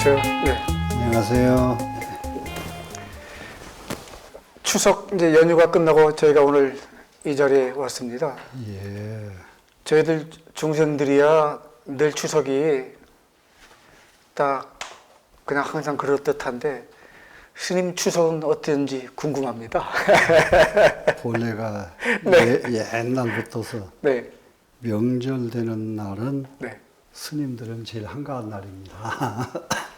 안녕하세요. 네. 안녕하세요. 추석 이제 연휴가 끝나고 저희가 오늘 이 자리에 왔습니다. 예. 저희들 중생들이야 늘 추석이 딱 그냥 항상 그럴듯한데 스님 추석은 어땠는지 궁금합니다. 본래가 네. 옛날부터서 네. 명절 되는 날은 네. 스님들은 제일 한가한 날입니다.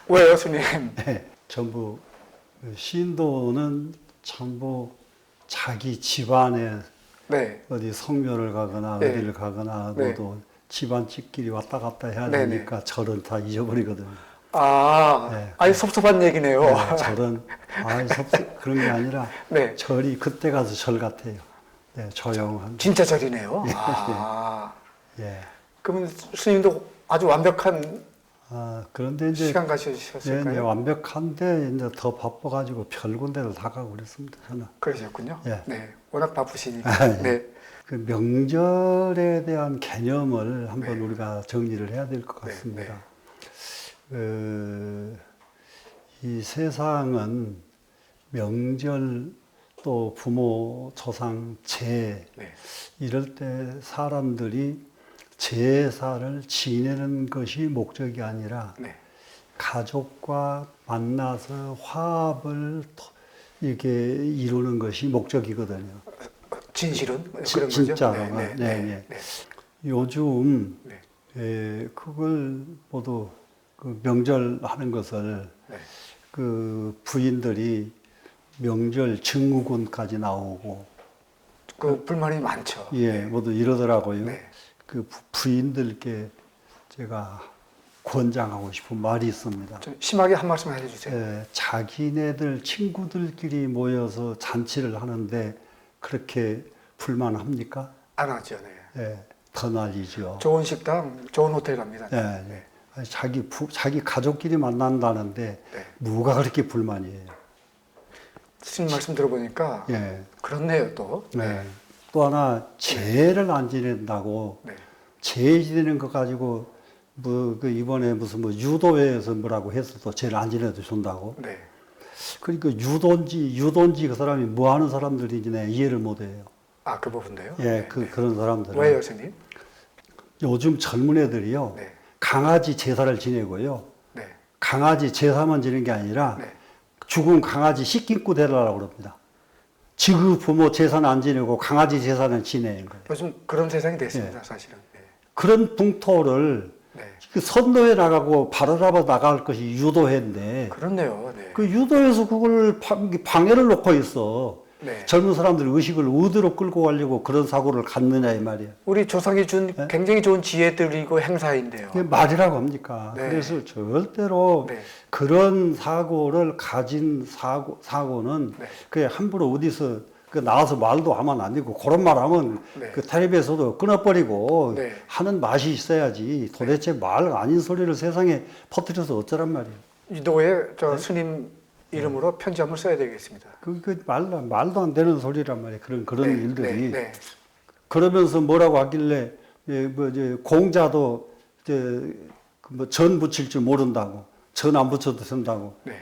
왜요, 스님? 네, 전부 신도는 전부 자기 집안에 네. 어디 성묘를 가거나 네. 어디를 가거나 네. 하고도 집안집끼리 왔다 갔다 해야 네네. 되니까 절은 다 잊어버리거든요. 아, 네. 아니 섭섭한 얘기네요. 네, 절은 그런 게 아니라 네. 절이 그때 가서 절 같아요. 네, 조용한. 진짜 절이네요. 아, 예. 그러면 스님도 아주 완벽한 그런데 이제 시간 네, 가지셨을까요? 완벽한데 이제 더 바빠가지고 별군데를 다 가고 그랬습니다. 저는. 그러셨군요. 예. 네, 워낙 바쁘시니까. 예. 네, 그 명절에 대한 개념을 한번 네. 우리가 정리를 해야 될 것 네, 같습니다. 이 세상은 명절 또 부모, 조상, 재 네, 이럴 때 사람들이 제사를 지내는 것이 목적이 아니라 네. 가족과 만나서 화합을 이렇게 이루는 것이 목적이거든요. 진실은 그런 거죠? 진짜로. 네, 네, 네, 네, 네. 요즘 네. 그걸 모두 그 명절 하는 것을 네. 그 부인들이 명절 증후군까지 나오고 그 불만이 많죠. 예, 모두 이러더라고요. 네. 그 부인들께 제가 권장하고 싶은 말이 있습니다. 좀 심하게 한 말씀 해주세요. 예, 자기네들 친구들끼리 모여서 잔치를 하는데 그렇게 불만합니까? 안 하죠. 네. 예, 더 난리죠. 좋은 식당, 좋은 호텔 갑니다. 예, 예. 아니, 자기 가족끼리 만난다는데 네. 뭐가 그렇게 불만이에요? 스님 말씀 들어보니까 예, 그렇네요, 또. 네. 또 하나 제를 안 지낸다고 네. 제 지내는 거 가지고 그 이번에 무슨 유도회에서 뭐라고 해서 또 제를 안 지내도 준다고. 네. 그러니까 유도인지 그 사람이 뭐 하는 사람들인지 내가 이해를 못 해요. 아, 그 부분도요? 예, 네. 그런 사람들은. 왜요, 스님? 요즘 젊은 애들이요. 네. 강아지 제사를 지내고요. 네. 강아지 제사만 지내는 게 아니라 네. 죽은 강아지 씻김고 데려라고 그럽니다. 지구 부모 제사는 안 지내고 강아지 제사는 지내는 거예요. 요즘 그런 세상이 됐습니다, 네. 사실은. 네. 그런 풍토를 네. 그 선도에 나가고 바로 잡아 나갈 것이 유도회인데 그렇네요. 네. 그 유도에서 그걸 방해를 놓고 있어. 네. 젊은 사람들 의식을 어디로 끌고 가려고 그런 사고를 갖느냐 이 말이야. 우리 조상이 준 네? 굉장히 좋은 지혜들이고 행사인데요. 그게 말이라고 합니까? 네. 그래서 절대로 네. 그런 사고를 가진 사고는 네. 그게 함부로 어디서 그 나와서 말도 하면 안 되고 그런 말 하면 네. 그 텔레비에서도 끊어버리고 네. 하는 맛이 있어야지 도대체 말 아닌 소리를 세상에 퍼뜨려서 어쩌란 말이에요. 유도에 저 네? 스님 이름으로 편지 한번 써야 되겠습니다. 말도 안 되는 소리란 말이에요. 그런 네. 일들이. 네. 네. 그러면서 뭐라고 하길래 공자도 전 붙일 줄 모른다고 전 안 붙여도 된다고. 네.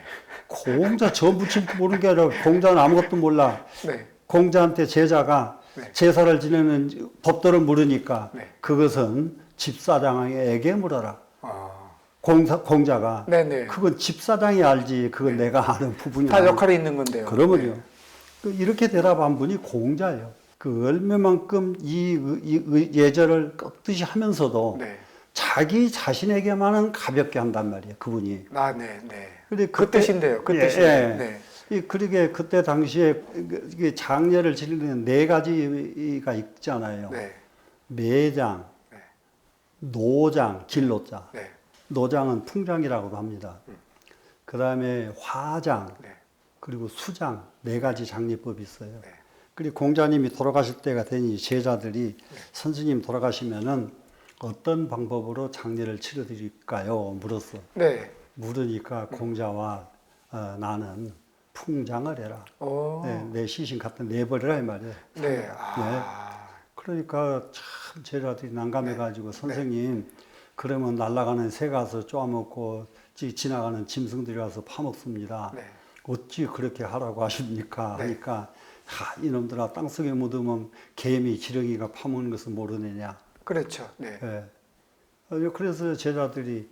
공자 전 붙일 줄 모르는 게 아니라 공자는 아무것도 몰라. 네. 공자한테 제자가 네. 제사를 지내는 법도를 물으니까 네. 그것은 집사장에게 물어라. 아. 공자가 네네. 그건 집사장이 알지 그건 내가 아는 부분이 다 역할이 있는 건데요. 그러면요. 네. 이렇게 대답한 분이 공자예요. 그 얼마만큼 이 예절을 꺾듯이 하면서도 네. 자기 자신에게만은 가볍게 한단 말이에요. 그분이. 아, 네, 네. 근데 그 뜻인데요. 그 뜻이에요. 네. 그러게 그때 당시에 이게 장례를 지내는 네 가지가 있잖아요. 네. 매장, 네. 노장, 길노자. 네. 노장은 풍장이라고도 합니다. 그 다음에 화장, 네. 그리고 수장, 네 가지 장례법이 있어요. 네. 그리고 공자님이 돌아가실 때가 되니 제자들이 선생님 돌아가시면은 어떤 방법으로 장례를 치러드릴까요? 물었어. 네. 물으니까 공자와 나는 풍장을 해라. 오. 내 시신 갖다 내버리라 이 말이에요. 네. 아. 그러니까 참 제자들이 난감해가지고 선생님 그러면 날아가는 새 가서 쪼아먹고 지나가는 짐승들이 와서 파먹습니다. 네. 어찌 그렇게 하라고 하십니까? 네. 하니까 이놈들아 땅속에 묻으면 개미, 지렁이가 파먹는 것을 모르느냐. 그렇죠. 네. 예. 그래서 제자들이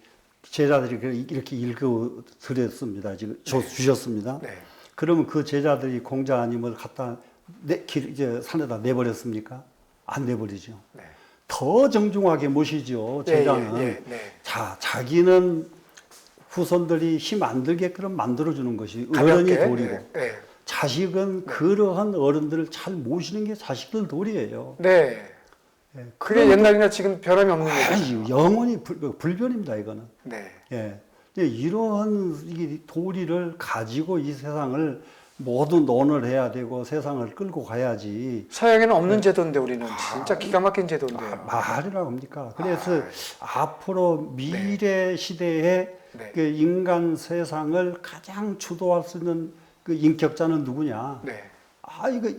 이렇게 읽어 드렸습니다. 지금 주셨습니다. 네. 그러면 그 제자들이 공자님을 갖다 이제 산에다 내버렸습니까? 안 내버리죠. 네. 더 정중하게 모시죠. 제자는. 네. 자, 자기는 후손들이 힘 안 들게끔 만들어주는 것이 가볍게, 어른이 도리고, 네. 자식은 그러한 어른들을 잘 모시는 게 자식들 도리예요. 네. 예, 그게 옛날이나 지금 변함이 없는 거죠. 아니, 영원히 불변입니다, 이거는. 네. 예. 이러한 이 도리를 가지고 이 세상을 모두 논을 해야 되고 세상을 끌고 가야지. 서양에는 없는 제도인데 우리는 진짜 기가 막힌 제도인데요. 말이라고 합니까? 그래서 앞으로 미래 시대에 네. 그 인간 세상을 가장 주도할 수 있는 그 인격자는 누구냐? 네.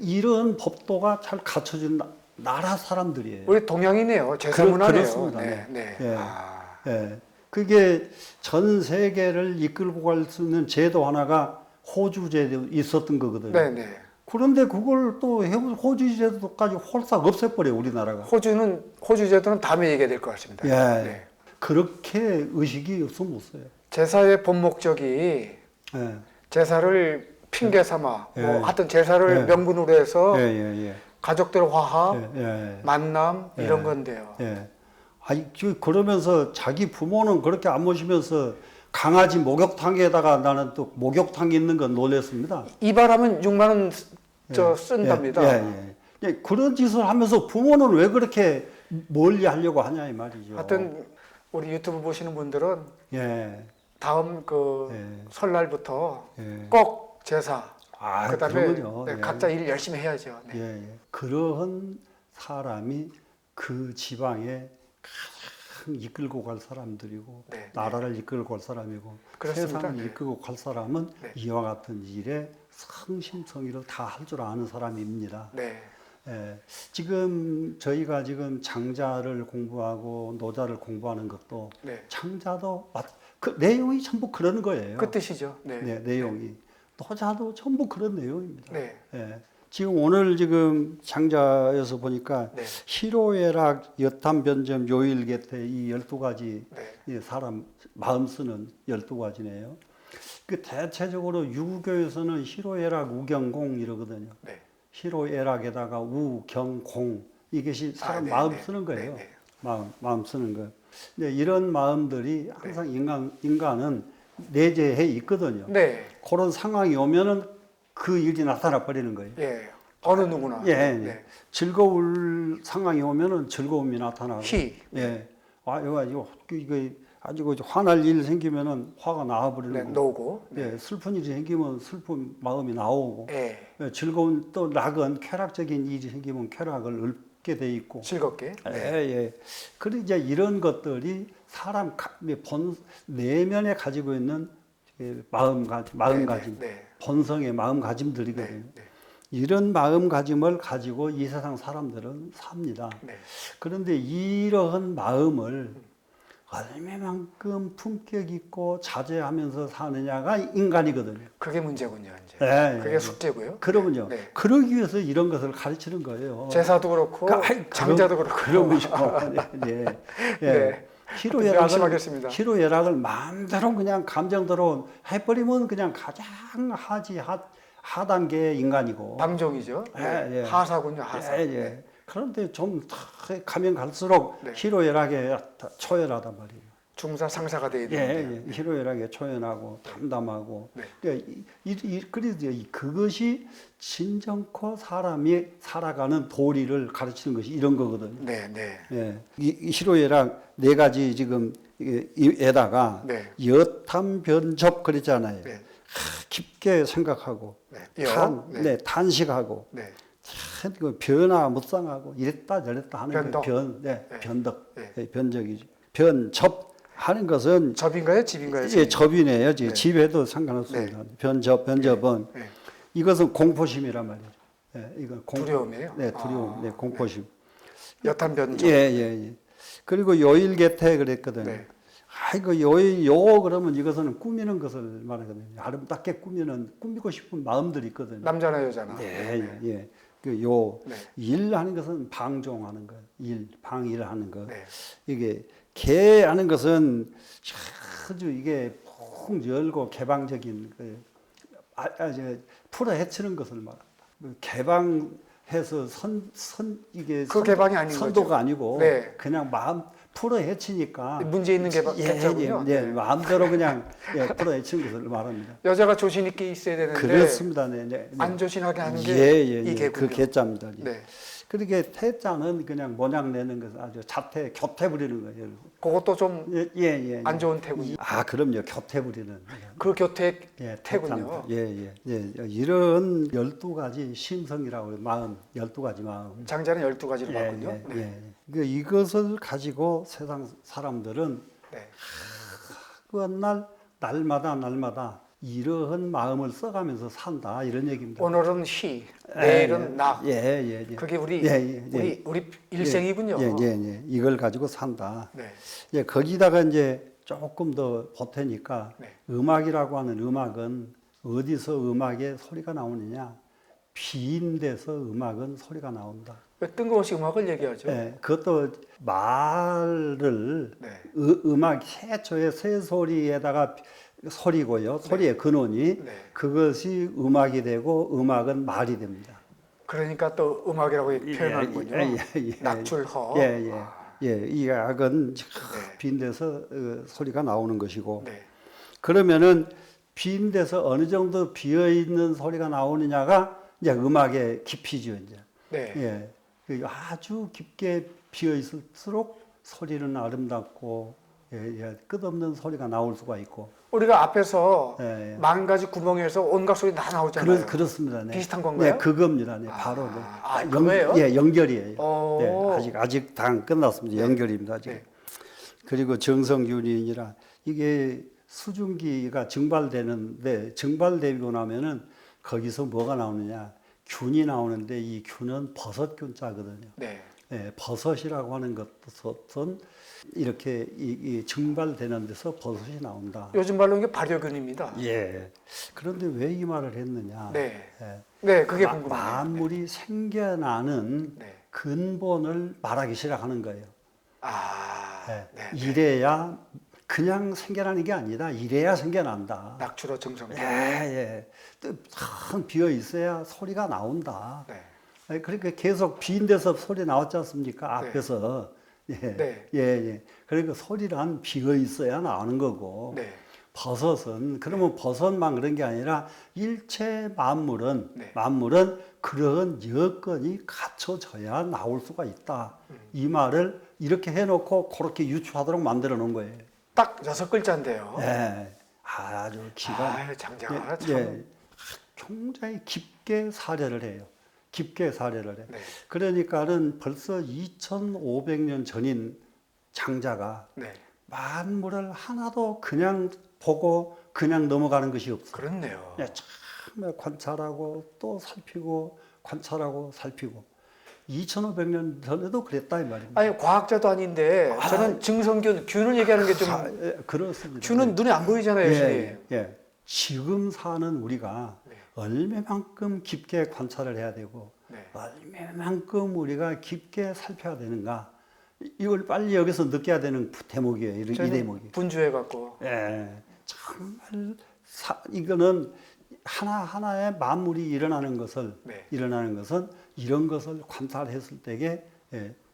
이런 법도가 잘 갖춰진 나라 사람들이에요. 우리 동양이네요. 제사문화네요. 그렇습니다. 네. 네. 예. 아. 예. 그게 전 세계를 이끌고 갈 수 있는 제도 하나가 호주 제도 있었던 거거든요. 네, 네. 그런데 그걸 또 호주 제도까지 홀싹 없애버려요, 우리나라가. 호주 제도는 다음에 얘기해야 될 것 같습니다. 예. 네. 그렇게 의식이 없으면 없어요. 제사의 본 목적이 예. 제사를 핑계 삼아 예. 뭐 하여튼 제사를 예. 명분으로 해서 예. 가족들 화합, 예. 만남 예. 이런 건데요. 예. 그러면서 자기 부모는 그렇게 안 모시면서 강아지 목욕탕에다가 나는 또 목욕탕이 있는 건 놀랬습니다. 이발하면 6만 원 쓴답니다. 예. 그런 짓을 하면서 부모는 왜 그렇게 멀리 하려고 하냐 이 말이죠. 하여튼 우리 유튜브 보시는 분들은 예. 다음 예. 설날부터 예. 꼭 제사 그다음에 그러군요. 네, 예. 각자 일 열심히 해야죠. 네. 예. 그러한 사람이 그 지방에 가장 이끌고 갈 사람들이고 네. 나라를 이끌고 갈 사람이고 그렇습니다. 세상을 네. 이끌고 갈 사람은 네. 이와 같은 일에 성심성의를 다 할 줄 아는 사람입니다. 네. 예, 지금 저희가 지금 장자를 공부하고 노자를 공부하는 것도 네. 장자도 그 내용이 전부 그런 거예요. 그 뜻이죠. 네. 네, 내용이 노자도 전부 그런 내용입니다. 네. 예, 지금 오늘 지금 장자에서 보니까 네. 희로애락, 여탐변점, 요일계태 이 12가지 네. 사람 마음 쓰는 12가지네요. 그 대체적으로 유교에서는 희로애락, 우경공 이러거든요. 네. 희로애락에다가 우경공 이것이 사람 네, 마음 네. 쓰는 거예요. 네, 네. 마음 쓰는 거. 근데 이런 마음들이 항상 인간은 내재해 있거든요. 네. 그런 상황이 오면은 그 일이 나타나 버리는 거예요. 예. 어느 누구나. 예. 네. 즐거울 상황이 오면은 즐거움이 나타나고. 희. 예. 이거 아주 화날 일 생기면은 화가 나와버리는 네. 거고. 노고. 예. 슬픈 일이 생기면 슬픈 마음이 나오고. 예. 예, 즐거운 또 락은 쾌락적인 일이 생기면 쾌락을 읊게 돼 있고. 즐겁게. 예. 그리고 이제 이런 것들이 사람 내면에 가지고 있는 마음가짐, 네. 본성의 마음가짐들이거든요. 네. 네. 이런 마음가짐을 가지고 이 세상 사람들은 삽니다. 네. 그런데 이러한 마음을 얼마만큼 품격 있고 자제하면서 사느냐가 인간이거든요. 그게 문제군요, 이제. 예, 그게 숙제고요. 그러면요. 네. 그러기 위해서 이런 것을 가르치는 거예요. 제사도 그렇고 장자도 그렇고. 그러면요. 네. 명심하겠습니다. 희로애락을 마음대로 그냥 감정대로 해버리면 그냥 가장 하단계의 인간이고. 방종이죠. 네. 하사군요, 하사. 예. 그런데 좀 가면 갈수록 네. 희로애락에 초연하단 말이에요. 중사 상사가 돼야 되는데. 예. 희로애락에 초연하고 담담하고. 네. 그래서 그것이 진정코 사람이 살아가는 도리를 가르치는 것이 이런 거거든요. 네. 예. 이 희로애락 4가지 지금 에다가 네. 여탐변접 그랬잖아요. 네. 깊게 생각하고 네. 탄식하고 네. 변화 묵상하고 이랬다 저랬다 하는 변덕. 변덕, 네. 변적이죠. 변접 하는 것은 접인가요, 집인가요? 예, 접이네요. 네. 집에도 상관없습니다. 변접은 네. 이것은 공포심이란 말이죠. 예, 이건 두려움이에요. 네, 두려움, 네, 공포심. 여탐변적. 예. 그리고 요일계태 그랬거든요. 네. 아이고 요 그러면 이것은 꾸미는 것을 말하거든요. 아름답게 꾸미고 싶은 마음들이 있거든요. 남자나 여자나. 예, 예. 요 네. 일하는 것은 방종하는 것, 방일하는 것. 네. 이게 개하는 것은 아주 이게 푹 열고 개방적인 풀어 헤치는 것을 말합니다. 개방해서 이게 그 개방이 아닌 선도가 거죠. 아니고 네. 그냥 마음 풀어 헤치니까 문제 있는 개방이군요. 예, 마음대로 그냥 풀어 헤치는 것을 말합니다. 여자가 조신 있게 있어야 되는데 그렇습니다. 네, 네. 안 조신하게 하는 게 이 개군요. 그 개자입니다. 예. 네. 그렇게 태자는 그냥 모양 내는 것을 아주 교태 부리는 거예요. 그것도 좀 안 예. 좋은 태군요. 아, 그럼요. 교태 부리는. 그 교태 예, 태군요. 예. 이런 12가지 심성이라고 해요. 마음, 12가지 마음. 장자는 12가지로 봤군요. 네. 그러니까 이것을 가지고 세상 사람들은 네. 날마다 이러한 마음을 써가면서 산다 이런 얘기입니다. 오늘은 희, 내일은 낙. 예. 그게 우리 일생이군요. 예. 이걸 가지고 산다. 네. 예, 거기다가 이제 조금 더 보태니까 네. 음악이라고 하는 음악은 어디서 음악의 소리가 나오느냐? 빈 데서 음악은 소리가 나온다. 왜 뜬금없이 음악을 얘기하죠? 예, 그것도 말을 네. 음악 최초의 새소리에다가 소리고요. 소리의 근원이 네. 그것이 음악이 되고 음악은 말이 됩니다. 그러니까 또 음악이라고 표현하는군요. 낙출허. 이 악은 빈 데서 소리가 나오는 것이고 네. 그러면은 빈 데서 어느 정도 비어 있는 소리가 나오느냐가 이제 음악의 깊이죠, 이제. 네. 예. 아주 깊게 비어 있을수록 소리는 아름답고 끝없는 소리가 나올 수가 있고. 우리가 앞에서 예. 만 가지 구멍에서 온갖 소리 다 나오잖아요. 그렇습니다. 네. 비슷한 건가요? 네, 그겁니다. 네, 바로. 그거예요? 예, 연결이에요. 오. 네, 아직 다 안 끝났습니다. 연결입니다. 아직. 네. 그리고 정성균이니라 이게 수증기가 증발되는데 증발되고 나면은 거기서 뭐가 나오느냐? 균이 나오는데 이 균은 버섯균자거든요. 네. 예, 버섯이라고 하는 것은 이렇게 이 증발되는 데서 버섯이 나온다. 요즘 말로 이게 발효균입니다. 예. 그런데 왜 이 말을 했느냐? 네. 예. 네, 그게 궁금해요. 만물이 생겨나는 네. 근본을 말하기 시작하는 거예요. 네. 이래야 그냥 생겨나는 게 아니다. 이래야 생겨난다. 낙추로 정성. 예. 텅 비어 있어야 소리가 나온다. 네. 그러니까 계속 빈 데서 소리 나왔지 않습니까? 앞에서. 예. 그러니까 소리란 비어 있어야 나오는 거고. 네. 버섯은 그러면 버섯만 그런 게 아니라 일체 만물은 네. 그런 여건이 갖춰져야 나올 수가 있다. 이 말을 이렇게 해놓고 그렇게 유추하도록 만들어 놓은 거예요. 딱 6글자인데요. 예, 아주 기가 장자가 참. 굉장히 깊게 사례를 해요. 깊게 사례를 해. 네. 그러니까는 벌써 2,500년 전인 장자가 네. 만물을 하나도 그냥 보고 그냥 넘어가는 것이 없어요. 그렇네요. 참 관찰하고 또 살피고 관찰하고 살피고 2,500년 전에도 그랬다 이 말입니다. 아니 과학자도 아닌데 저는 증성균, 균을 얘기하는 게 좀 그렇습니다. 균은 눈에 안 보이잖아요, 선생님. 예. 지금 사는 우리가 얼마만큼 깊게 관찰을 해야 되고 얼마만큼 우리가 깊게 살펴야 되는가. 이걸 빨리 여기서 느껴야 되는 대목이에요. 이 대목이. 분주해 갖고. 예. 정말 이거는 하나하나의 만물이 일어나는 것은 이런 것을 관찰했을 때에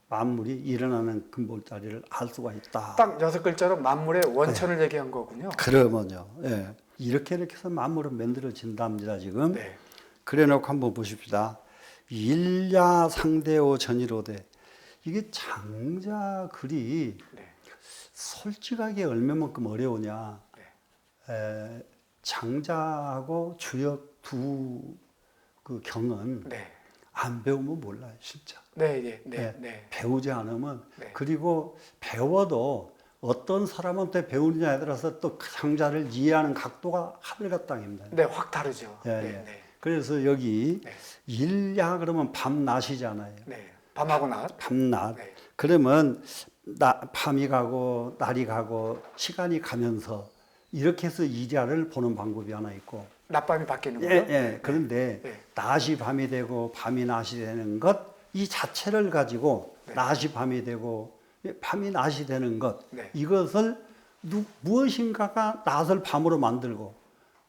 만물이 일어나는 근본자리를 알 수가 있다. 딱 6글자로 만물의 원천을 얘기한 거군요. 그러면요. 예. 이렇게 해서 만물은 만들어진답니다, 지금. 네. 그래 놓고 한번 보십시다. 일야상대오 전이로되. 이게 장자 글이 솔직하게 얼마만큼 어려우냐. 장자하고 주역 두 그 경은 안 배우면 몰라요, 진짜. 배우지 않으면 그리고 배워도 어떤 사람한테 배우느냐에 따라서 또 장자를 이해하는 각도가 하늘과 땅입니다. 네, 확 다르죠. 그래서 여기 일야 그러면 밤낮이잖아요. 밤하고 낮. 밤낮. 그러면 밤이 가고 날이 가고 시간이 가면서 이렇게 해서 이자를 보는 방법이 하나 있고. 낮밤이 바뀌는 예, 거요? 예. 그런데 네. 낮이 밤이 되고 밤이 낮이 되는 것, 이 자체를 가지고 네. 낮이 밤이 되고 밤이 낮이 되는 것, 네. 이것을 무엇인가가 낮을 밤으로 만들고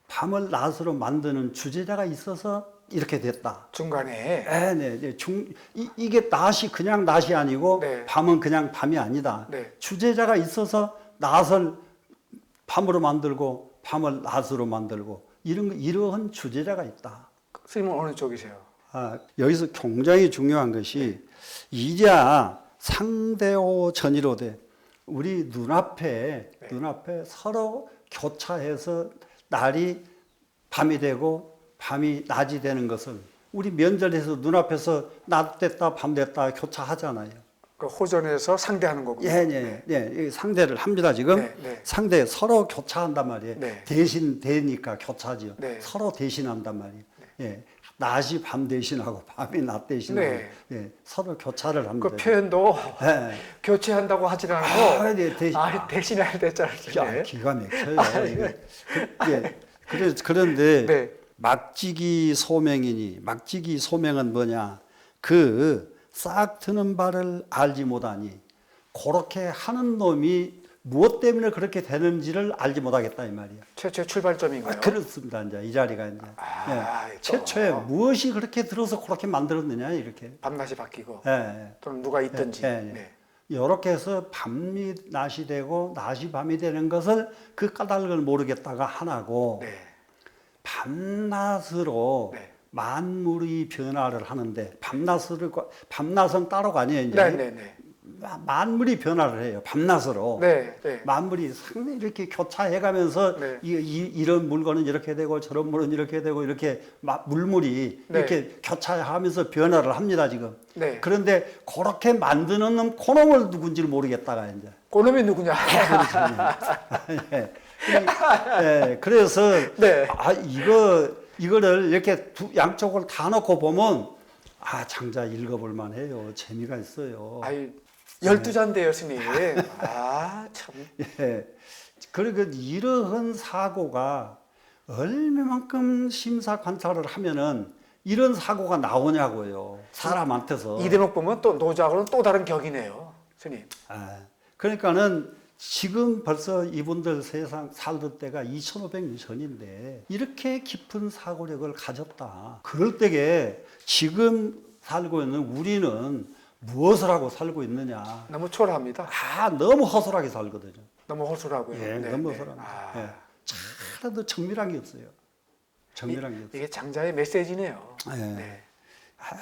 밤을 낮으로 만드는 주제자가 있어서 이렇게 됐다. 중간에. 네, 네, 네. 이게 낮이 그냥 낮이 아니고 네. 밤은 그냥 밤이 아니다. 네. 주제자가 있어서 낮을 밤으로 만들고 밤을 낮으로 만들고 이러한 주제자가 있다. 스님은 어느 쪽이세요? 여기서 굉장히 중요한 것이 이자 상대오 전이로되 우리 눈앞에 서로 교차해서 날이 밤이 되고 밤이 낮이 되는 것을 우리 면전에서 눈앞에서 낮 됐다 밤 됐다 교차하잖아요. 그 호전에서 상대하는 거군요. 예, 예. 상대를 합니다, 지금. 네, 네. 상대 서로 교차한단 말이에요. 네. 대신 되니까 교차지요. 네. 서로 대신한단 말이에요. 예. 낮이 밤 대신하고 밤이 낮 대신하고 네. 예. 서로 교차를 합니다. 그 표현도 예. 교체한다고 하지 않고 네, 대신해야 됐잖아요. 야, 기가 막혀요. 이게. 그런데 네. 막지기 소명이니 막지기 소명은 뭐냐? 그 싹 트는 바를 알지 못하니 그렇게 하는 놈이 무엇 때문에 그렇게 되는지를 알지 못하겠다 이 말이야. 최초의 출발점인가요? 그렇습니다. 이제 이 자리가 이제 예. 최초에 무엇이 그렇게 들어서 그렇게 만들었느냐 이렇게. 밤낮이 바뀌고 예. 또는 누가 있든지. 네. 이렇게 해서 밤이 낮이 되고 낮이 밤이 되는 것을 그 까닭을 모르겠다가 하나고 네. 밤낮으로 네. 만물이 변화를 하는데 밤낮은 따로가 아니에요. 이제 네. 만물이 변화를 해요. 밤낮으로. 네. 만물이 상당히 이렇게 교차해가면서 네. 이런 물건은 이렇게 되고 저런 물은 이렇게 되고 이렇게 물물이 네. 이렇게 교차하면서 변화를 합니다 지금. 네. 그런데 그렇게 만드는 놈 그놈을 누군지를 모르겠다가 이제. 그놈이 누구냐? 예. 예. 그래서 네. 이거를 이렇게 양쪽을 다 놓고 보면 장자 읽어볼 만해요. 재미가 있어요. 12잔데요, 스님. 참. 예. 그리고 이러한 사고가 얼마만큼 심사 관찰을 하면은 이런 사고가 나오냐고요. 사람한테서. 이 대목 보면 또 노자하고는 또 다른 격이네요, 스님. 그러니까는 지금 벌써 이분들 세상 살던 때가 2500년 전인데 이렇게 깊은 사고력을 가졌다. 그럴 때에 지금 살고 있는 우리는 무엇을 하고 살고 있느냐. 너무 초라합니다. 너무 허술하게 살거든요. 너무 허술하고요. 예, 네, 너무 네. 허술합니다. 하나도 정밀한 게 없어요. 정밀한 게 없어요. 이게 장자의 메시지네요. 예. 네.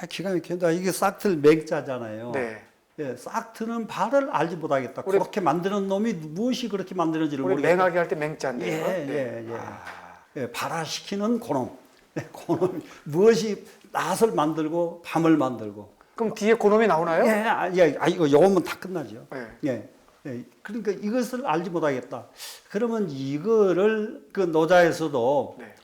기가 막힌다. 이게 싹틀 맹자잖아요. 네. 예, 싹 트는 발을 알지 못하겠다. 그렇게 만드는 놈이 무엇이 그렇게 만드는지를 우리 모르겠다. 맹하게 할 때 맹자인데요. 예, 발화시키는 그놈. 그놈이 무엇이 낮을 만들고 밤을 만들고. 그럼 뒤에 그놈이 나오나요? 이거 요거면 다 끝나죠. 네. 그러니까 이것을 알지 못하겠다. 그러면 이거를 그 노자에서도 네.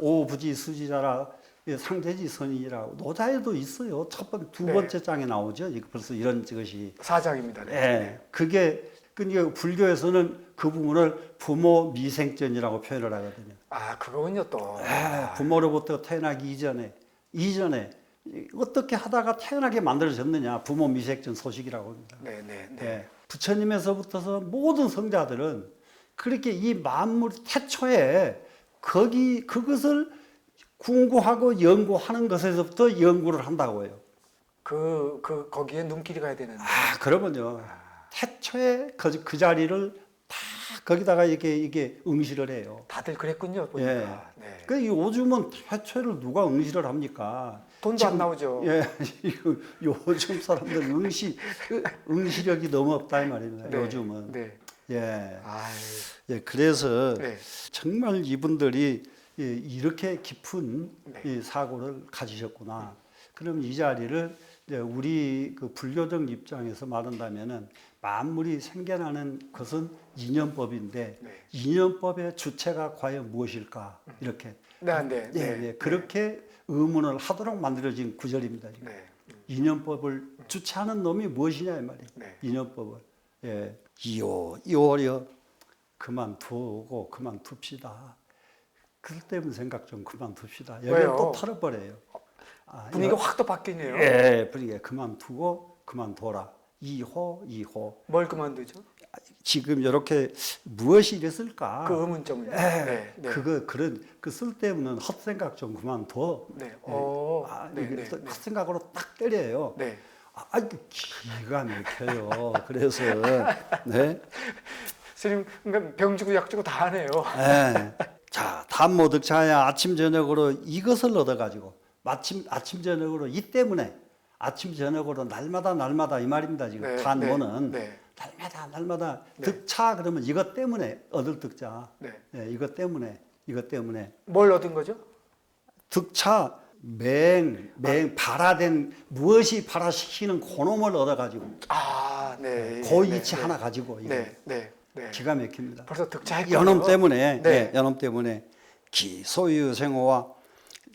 오부지 수지자라 상대지 선이라고 노자에도 있어요. 두 번째 장에 나오죠. 이거 벌써 이런 것이 4장입니다. 네. 그게 불교에서는 그 부분을 부모 미생전이라고 표현을 하거든요. 그거군요 또. 부모로부터 태어나기 이전에 어떻게 하다가 태어나게 만들어졌느냐. 부모 미생전 소식이라고 합니다. 네. 부처님에서부터서 모든 성자들은 그렇게 이 만물 태초에 그것을 궁구하고 연구하는 것에서부터 연구를 한다고 해요. 거기에 눈길이 가야 되는데. 그러면요. 태초에 그 자리를 다 거기다가 이게 응시를 해요. 다들 그랬군요, 보니까. 네. 요즘은 태초를 누가 응시를 합니까? 돈도 안 나오죠. 요즘 사람들 응시력이 너무 없다 이 말입니다. 네. 요즘은. 네. 그래서 네. 정말 이분들이 이렇게 깊은 네. 이 사고를 가지셨구나. 그럼 이 자리를 우리 그 불교적 입장에서 말한다면은 만물이 생겨나는 것은 인연법인데 인연법의 주체가 과연 무엇일까? 이렇게 그렇게 의문을 하도록 만들어진 구절입니다. 인연법을 주체하는 놈이 무엇이냐 이 말이에요. 인연법을. 예, 이월이여 그만둡시다. 그럴 때면 생각 좀 그만둡시다. 여기 왜요? 또 털어버려요. 분위기가 확 또 바뀌네요. 예, 분위기 그만두고 그만둬라. 이호. 뭘 그만두죠? 지금 이렇게 무엇이 이랬을까? 그 의문점을요. 네. 그런 그 쓸데없는 헛생각 좀 그만둬. 네. 이게 또 헛생각으로 딱 때려요. 네. 기가 막혀요. 그래서 네. 스님, 그러니까 병 주고 약 주고 다 하네요. 네. 자, 단모득차야 아침 저녁으로 이것을 얻어가지고 아침 저녁으로 이 때문에 아침 저녁으로 날마다 이 말입니다. 지금 네, 단모는 네. 날마다 네. 득차 그러면 이것 때문에 얻을 득자. 네. 이것 때문에 뭘 얻은 거죠? 득차 발화된 무엇이 발화시키는 그놈을 얻어가지고 네. 그 이치 하나 가지고 이거 네. 기가 막힙니다. 벌써 득차했군요. 연엄 때문에 네. 연엄 때문에 소유생호와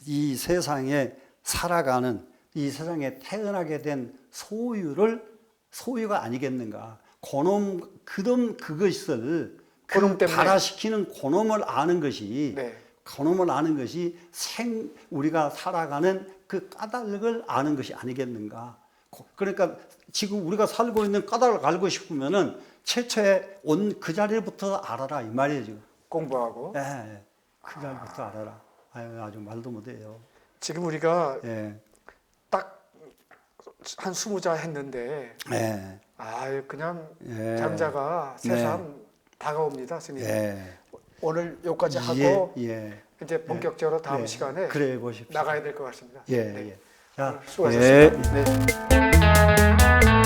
이 세상에 살아가는 이 세상에 태어나게 된 소유가 아니겠는가? 그것을 그놈 때문에. 발화시키는 그놈을 아는 것이 네. 그놈을 아는 것이 우리가 살아가는 그 까닭을 아는 것이 아니겠는가? 그러니까 지금 우리가 살고 있는 까닭을 알고 싶으면은 최초에 온 그 자리부터 알아라 이 말이에요 지금. 공부하고. 예, 그 자리부터 알아라. 아주 말도 못해요. 지금 우리가 예, 딱 한 20자 했는데 예, 그냥 예. 잠자가 새삼 다가옵니다, 스님. 예. 오늘 여기까지 하고 예. 이제 본격적으로 다음 예. 시간에 그래 보십시오. 나가야 될 것 같습니다. 예, 네. 예. 자, 수고하셨습니다. 예. 네.